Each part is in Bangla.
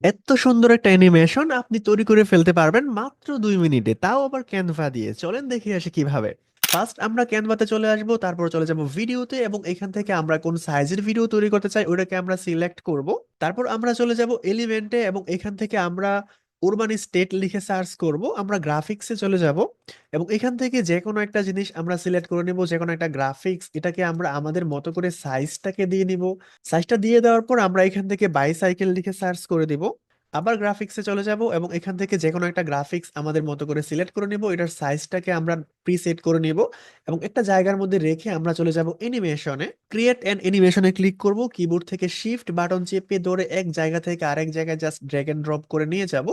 এত সুন্দর একটা অ্যানিমেশন আপনি তৈরি করে ফেলতে পারবেন মাত্র 2 মিনিটে, তাও আবার ক্যানভা দিয়ে। চলেন দেখে আসি কিভাবে। ফার্স্ট আমরা ক্যানভাতে চলে আসবো, তারপর চলে যাব ভিডিওতে, এবং এখান থেকে আমরা কোন সাইজের ভিডিও তৈরি করতে চাই ওটাকে আমরা সিলেক্ট করব। তারপর আমরা চলে যাব এলিমেন্টে, এবং এখান থেকে আমরা উরবান স্টেট লিখে সার্চ করব। আমরা গ্রাফিক্সে চলে যাব, এবং এখান থেকে যে কোনো একটা জিনিস আমরা সিলেক্ট করে নিব, যে কোনো একটা গ্রাফিক্স। এটাকে আমরা আমাদের মতো করে সাইজটাকে দিয়ে নিব। সাইজটা দিয়ে দেওয়ার পর আমরা এখান থেকে বাইসাইকেল লিখে সার্চ করে দিব। আবার গ্রাফিক্সে চলে যাব, এবং এখান থেকে যে কোনো একটা গ্রাফিক্স আমাদের মতো করে সিলেক্ট করে নিব। এটার সাইজটাকে আমরা প্রিসেট করে নিব, এবং একটা জায়গার মধ্যে রেখে আমরা চলে যাব অ্যানিমেশনে। ক্রিয়েট অ্যান অ্যানিমেশনে ক্লিক করব, কিবোর্ড থেকে শিফট বাটন চেপে ধরে এক জায়গা থেকে আরেক জায়গায় জাস্ট ড্র্যাগ এন্ড ড্রপ করে নিয়ে যাব,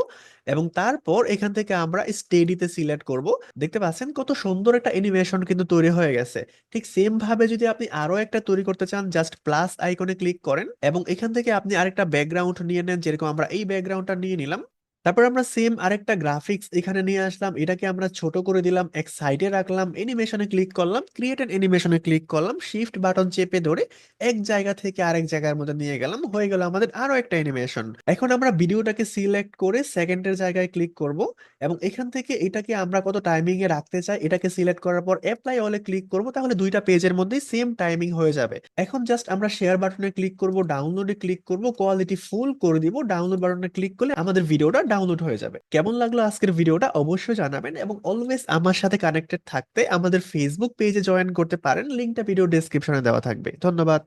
এবং তারপর এখান থেকে আমরা স্টেডিতে সিলেক্ট করব। দেখতে পাচ্ছেন কত সুন্দর একটা অ্যানিমেশন কিন্তু তৈরি হয়ে গেছে। ঠিক সেম ভাবে যদি আপনি আরো একটা তৈরি করতে চান, জাস্ট প্লাস আইকনে ক্লিক করেন, এবং এখান থেকে আপনি আরেকটা ব্যাকগ্রাউন্ড নিয়ে নেন, যেরকম আমরা এই ব্যাকগ্রাউন্ডটা নিয়ে নিলাম। তারপর আমরা সেম আরেকটা গ্রাফিক্স এখানে নিয়ে আসলাম, এটাকে আমরা ছোট করে দিলাম, এক সাইডে রাখলাম, অ্যানিমেশনে ক্লিক করলাম, ক্রিয়েট এন অ্যানিমেশনে ক্লিক করলাম, শিফট বাটন চেপে ধরে এক জায়গা থেকে আরেক জায়গার মধ্যে নিয়ে গেলাম, হয়ে গেল আমাদের আরো একটা অ্যানিমেশন। এখন আমরা ভিডিওটাকে সিলেক্ট করে সেকেন্ডের জায়গায় ক্লিক করব, এবং এখান থেকে এটাকে আমরা কত টাইমিং এ রাখতে চাই এটাকে সিলেক্ট করার পর অ্যাপ্লাই অলে ক্লিক করব, তাহলে দুইটা পেজের মধ্যেই সেম টাইমিং হয়ে যাবে। এখন জাস্ট আমরা শেয়ার বাটনে ক্লিক করব, ডাউনলোডে ক্লিক করব, কোয়ালিটি ফুল করে দিব, ডাউনলোড বাটনে ক্লিক করলে আমাদের ভিডিওটা ডাউনলোড হয়ে যাবে। কেমন লাগলো আজকের ভিডিওটা অবশ্যই জানাবেন, এবং অলওয়েজ আমার সাথে কানেক্টেড থাকতে আমাদের ফেসবুক পেজে জয়েন করতে পারেন, লিংকটা ভিডিও ডেসক্রিপশনে দেওয়া থাকবে। ধন্যবাদ।